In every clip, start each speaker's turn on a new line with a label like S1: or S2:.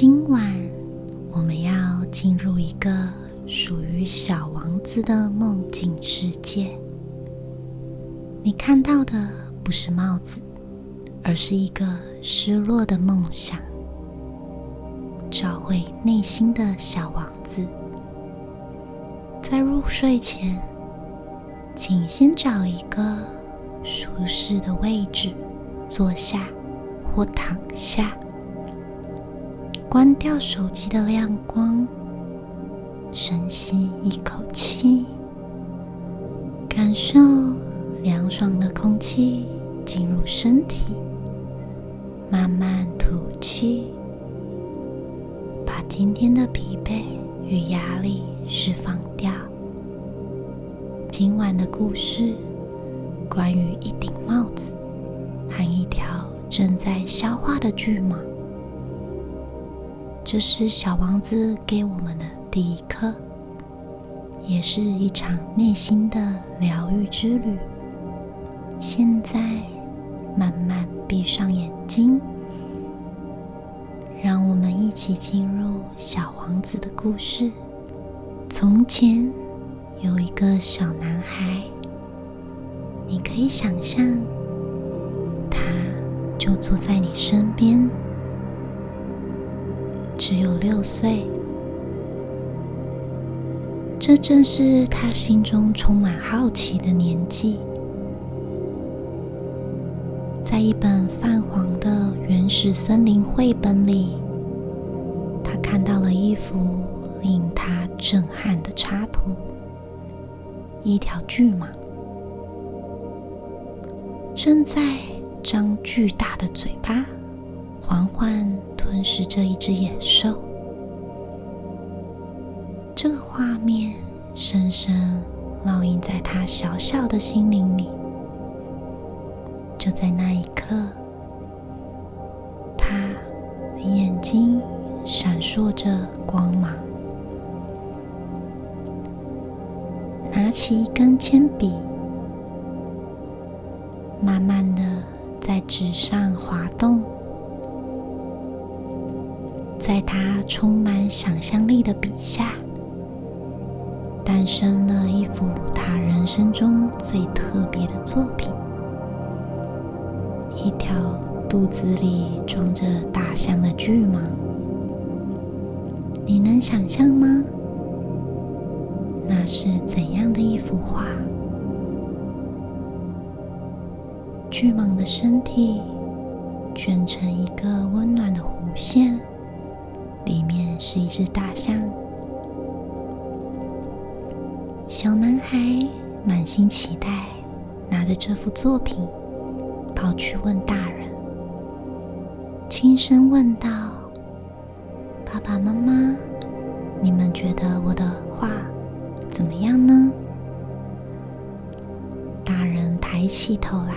S1: 今晚我们要进入一个属于小王子的梦境世界。你看到的不是帽子，而是一个失落的梦想。找回内心的小王子。在入睡前，请先找一个舒适的位置坐下或躺下，关掉手机的亮光，深吸一口气，感受凉爽的空气进入身体，慢慢吐气，把今天的疲惫与压力释放掉。今晚的故事关于一顶帽子和一条正在消化的巨蟒。这是小王子给我们的第一课，也是一场内心的疗愈之旅。现在慢慢闭上眼睛，让我们一起进入小王子的故事。从前有一个小男孩，你可以想象他就坐在你身边，只有6岁。这正是他心中充满好奇的年纪。在一本泛黄的原始森林绘本里，他看到了一幅令他震撼的插图，一条巨蟒正在张巨大的嘴巴，缓缓吞噬着一只野兽。这个画面深深烙印在他小小的心灵里。就在那一刻，他的眼睛闪烁着光芒，拿起一根铅笔，慢慢的在纸上滑动。在他充满想象力的笔下，诞生了一幅他人生中最特别的作品。一条肚子里装着大象的巨蟒。你能想象吗？那是怎样的一幅画？巨蟒的身体卷成一个温暖的弧线，里面是一只大象。小男孩满心期待，拿着这幅作品跑去问大人，轻声问道：爸爸妈妈，你们觉得我的画怎么样呢？大人抬起头来，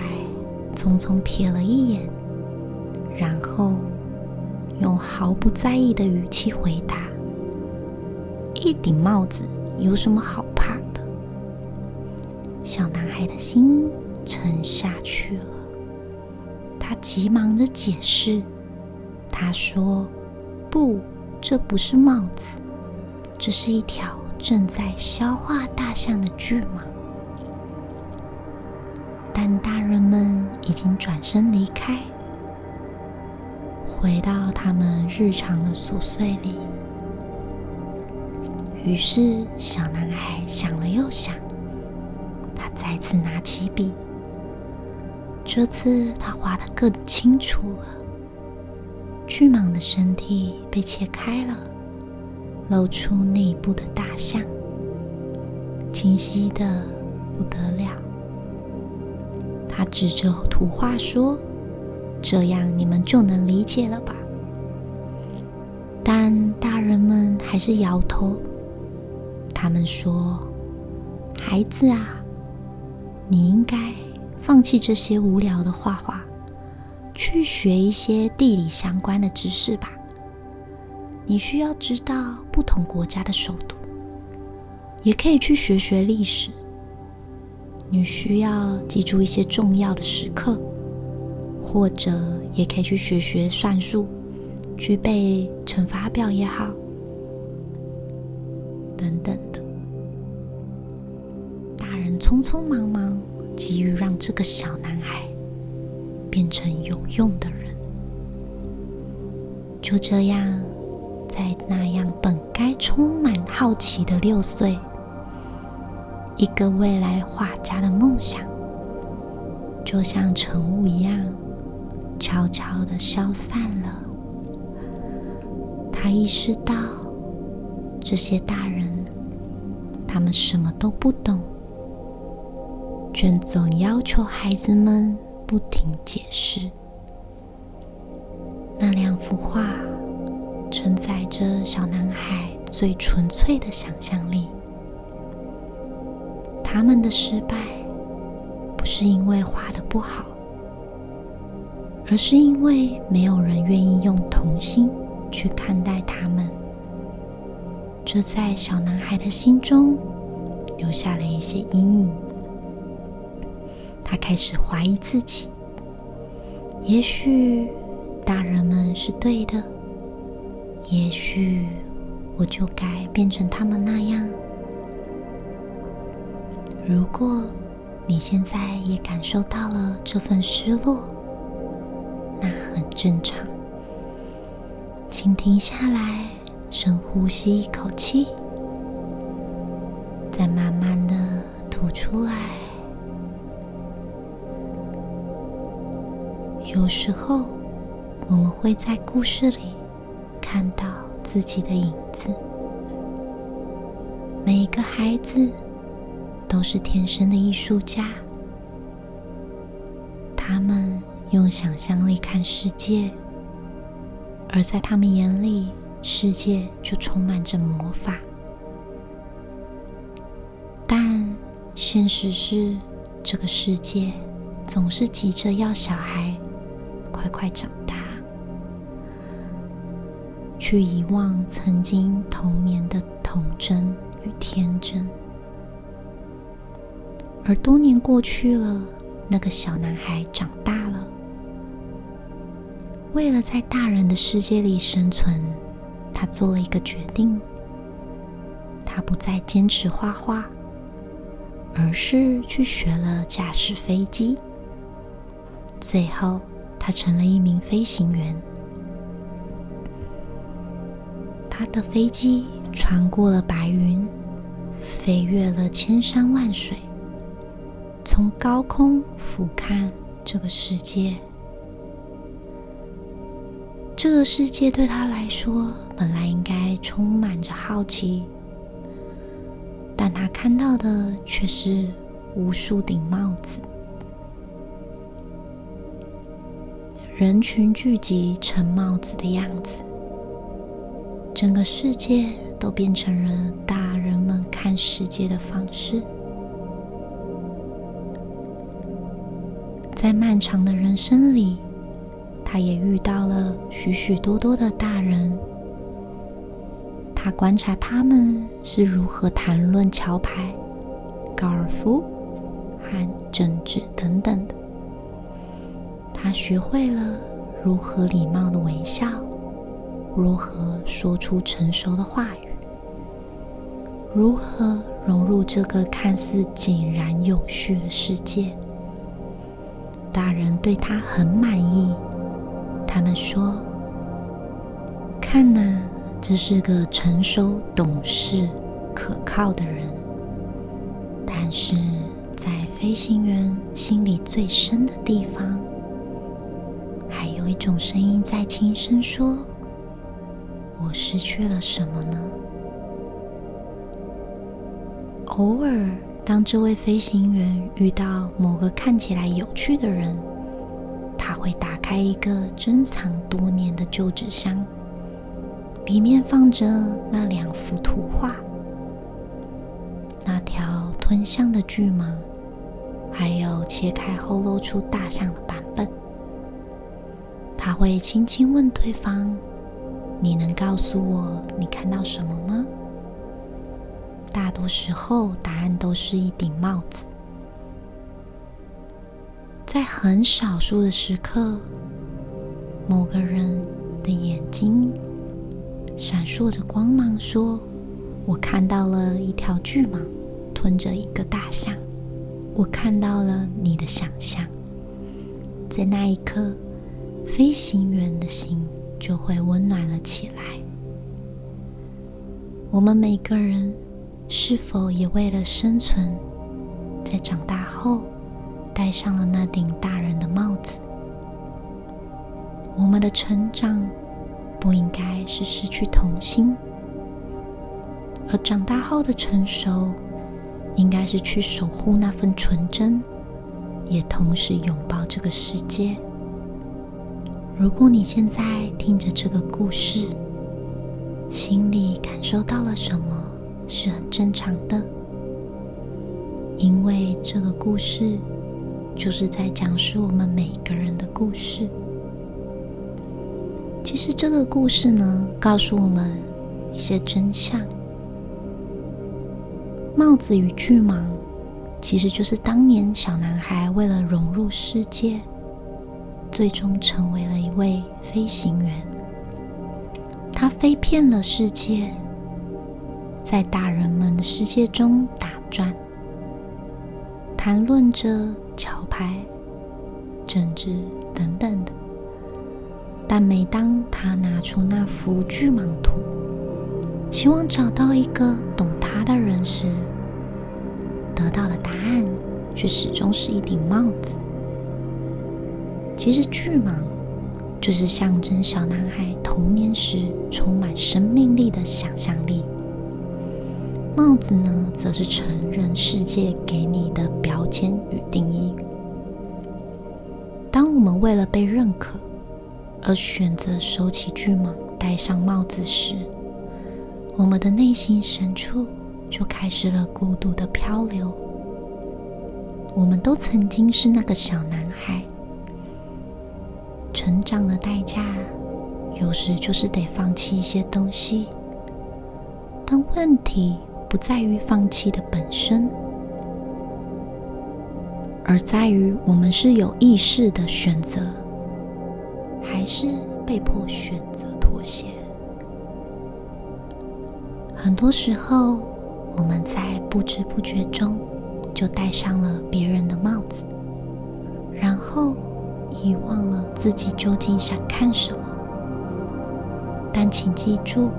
S1: 匆匆瞥了一眼，然后用毫不在意的语气回答：一顶帽子有什么好怕的？小男孩的心沉下去了。他急忙着解释，他说：不，这不是帽子，这是一条正在消化大象的巨蟒。但大人们已经转身离开，回到他们日常的琐碎里。于是小男孩想了又想，他再次拿起笔，这次他画得更清楚了。巨蟒的身体被切开了，露出内部的大象，清晰得不得了。他指着图画说：这样你们就能理解了吧？但大人们还是摇头。他们说：孩子啊，你应该放弃这些无聊的画画，去学一些地理相关的知识吧。你需要知道不同国家的首都，也可以去学学历史。你需要记住一些重要的时刻，或者也可以去学学算术，去背乘法表也好，等等的。大人匆匆忙忙，急于让这个小男孩变成有用的人。就这样，在那样本该充满好奇的6岁，一个未来画家的梦想，就像晨雾一样，悄悄地消散了。他意识到，这些大人，他们什么都不懂，却总要求孩子们不停解释。那2幅画承载着小男孩最纯粹的想象力。他们的失败不是因为画得不好，而是因为没有人愿意用童心去看待他们。这在小男孩的心中留下了一些阴影。他开始怀疑自己，也许大人们是对的，也许我就该变成他们那样。如果你现在也感受到了这份失落，那很正常。请停下来，深呼吸一口气，再慢慢的吐出来。有时候我们会在故事里看到自己的影子。每一个孩子都是天生的艺术家，他们用想象力看世界，而在他们眼里，世界就充满着魔法。但现实是，这个世界总是急着要小孩快快长大，去遗忘曾经童年的童真与天真。而多年过去了，那个小男孩长大了，为了在大人的世界里生存，他做了一个决定。他不再坚持画画，而是去学了驾驶飞机。最后他成了一名飞行员。他的飞机穿过了白云，飞越了千山万水，从高空俯瞰这个世界。这个世界对他来说本来应该充满着好奇，但他看到的却是无数顶帽子。人群聚集成帽子的样子，整个世界都变成了大人们看世界的方式。在漫长的人生里，他也遇到了许许多多的大人。他观察他们是如何谈论桥牌、高尔夫和政治等等的。他学会了如何礼貌的微笑，如何说出成熟的话语，如何融入这个看似井然有序的世界。大人对他很满意，他们说：“看哪，这是个成熟、懂事、可靠的人。”但是在飞行员心里最深的地方，还有一种声音在轻声说：“我失去了什么呢？”偶尔，当这位飞行员遇到某个看起来有趣的人，他会打开一个珍藏多年的旧纸箱，里面放着那2幅图画，那条吞象的巨蟒，还有切开后露出大象的版本。他会轻轻问对方：“你能告诉我你看到什么吗？”大多时候，答案都是一顶帽子。在很少数的时刻，某个人的眼睛闪烁着光芒，说：我看到了一条巨蟒吞着一个大象，我看到了你的想象。在那一刻，飞行员的心就会温暖了起来。我们每个人是否也为了生存，在长大后戴上了那顶大人的帽子？我们的成长不应该是失去童心，而长大后的成熟应该是去守护那份纯真，也同时拥抱这个世界。如果你现在听着这个故事，心里感受到了什么，是很正常的，因为这个故事就是在讲述我们每个人的故事。其实这个故事呢，告诉我们一些真相。帽子与巨蟒其实就是当年小男孩为了融入世界，最终成为了一位飞行员。他飞遍了世界，在大人们的世界中打转，谈论着桥牌、政治等等的。但每当他拿出那幅巨蟒图，希望找到一个懂他的人时，得到的答案却始终是一顶帽子。其实巨蟒就是象征小男孩童年时充满生命力的想象力，帽子呢，则是成人世界给你的标签与定义。当我们为了被认可而选择收起巨蟒，戴上帽子时，我们的内心深处就开始了孤独的漂流。我们都曾经是那个小男孩，成长的代价有时就是得放弃一些东西，但问题不在于放弃的本身，而在于我们是有意识的选择，还是被迫选择妥协。很多时候，我们在不知不觉中就戴上了别人的帽子，然后遗忘了自己究竟想看什么。但请记住，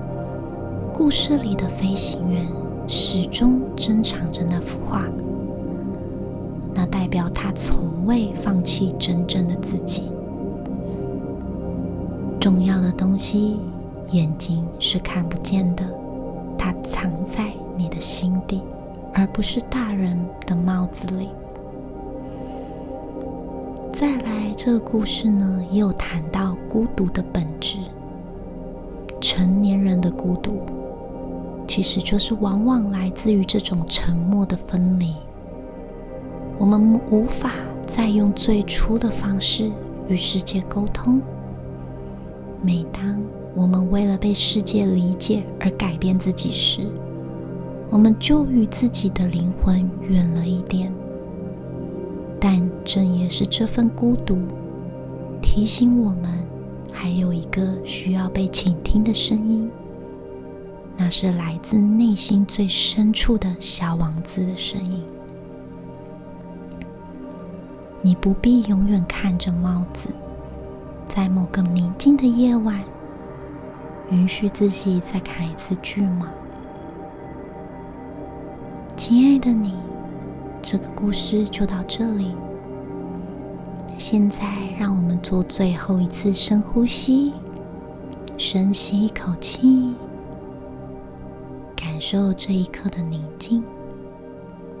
S1: 故事里的飞行员始终珍藏着那幅画，那代表他从未放弃真正的自己。重要的东西，眼睛是看不见的，它藏在你的心底，而不是大人的帽子里。再来，这个故事呢，也有谈到孤独的本质。成年人的孤独，其实就是往往来自于这种沉默的分离。我们无法再用最初的方式与世界沟通。每当我们为了被世界理解而改变自己时，我们就与自己的灵魂远了一点。但正也是这份孤独，提醒我们还有一个需要被倾听的声音，那是来自内心最深处的小王子的声音。你不必永远看着帽子，在某个宁静的夜晚，允许自己再看一次巨蟒。亲爱的你，这个故事就到这里。现在让我们做最后一次深呼吸，深吸一口气，感受这一刻的宁静，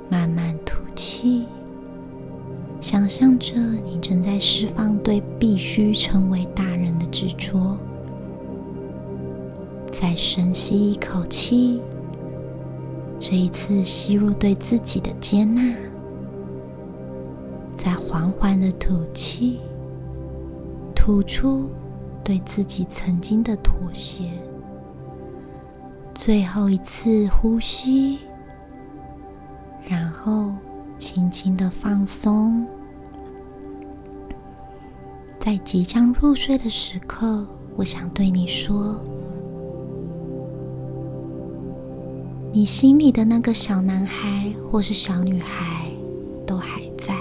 S1: 慢慢吐气，想象着你正在释放对必须成为大人的执着。再深吸一口气，这一次吸入对自己的接纳，再缓缓的吐气，吐出对自己曾经的妥协。最后一次呼吸，然后轻轻的放松。在即将入睡的时刻，我想对你说，你心里的那个小男孩或是小女孩都还在。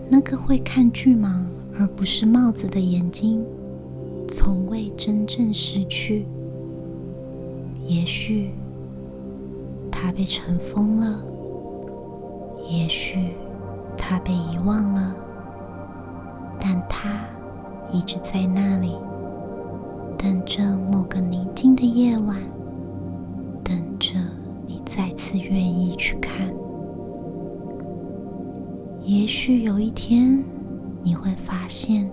S1: 那个会看剧盲而不是帽子的眼睛，从未真正失去。也许它被尘封了，也许它被遗忘了，但它一直在那里，等着某个宁静的夜晚，等着你再次愿意去看。也许有一天你会发现，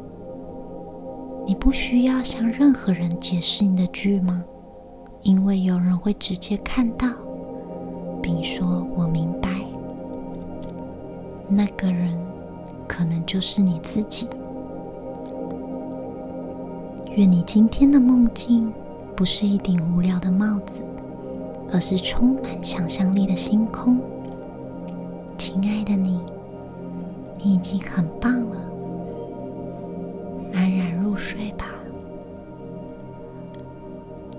S1: 你不需要向任何人解释你的剧盲，因为有人会直接看到并说我明白。那个人可能就是你自己。愿你今天的梦境不是一顶无聊的帽子，而是充满想象力的星空。亲爱的你，你已经很棒了，安然入睡吧。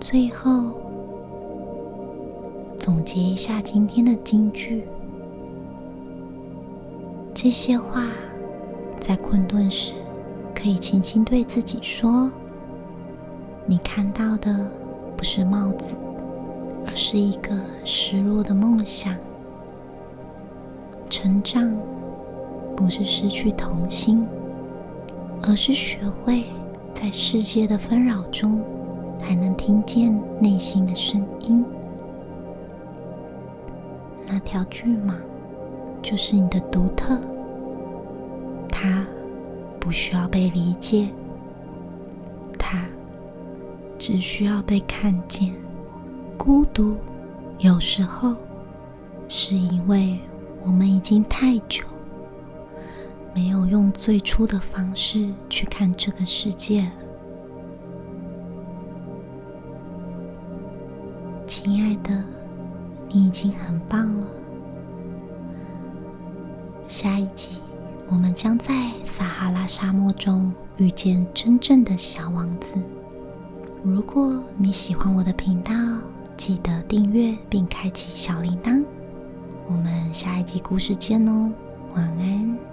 S1: 最后，总结一下今天的金句。这些话在困顿时可以轻轻对自己说，你看到的不是帽子，而是一个失落的梦想。成长不是失去童心，而是学会在世界的纷扰中还能听见内心的声音。那条巨蟒就是你的独特，它不需要被理解，它只需要被看见。孤独有时候是因为我们已经太久没有用最初的方式去看这个世界了。亲爱的，你已经很棒了。下一集我们将在撒哈拉沙漠中遇见真正的小王子。如果你喜欢我的频道，记得订阅并开启小铃铛。我们下一集故事见哦，晚安。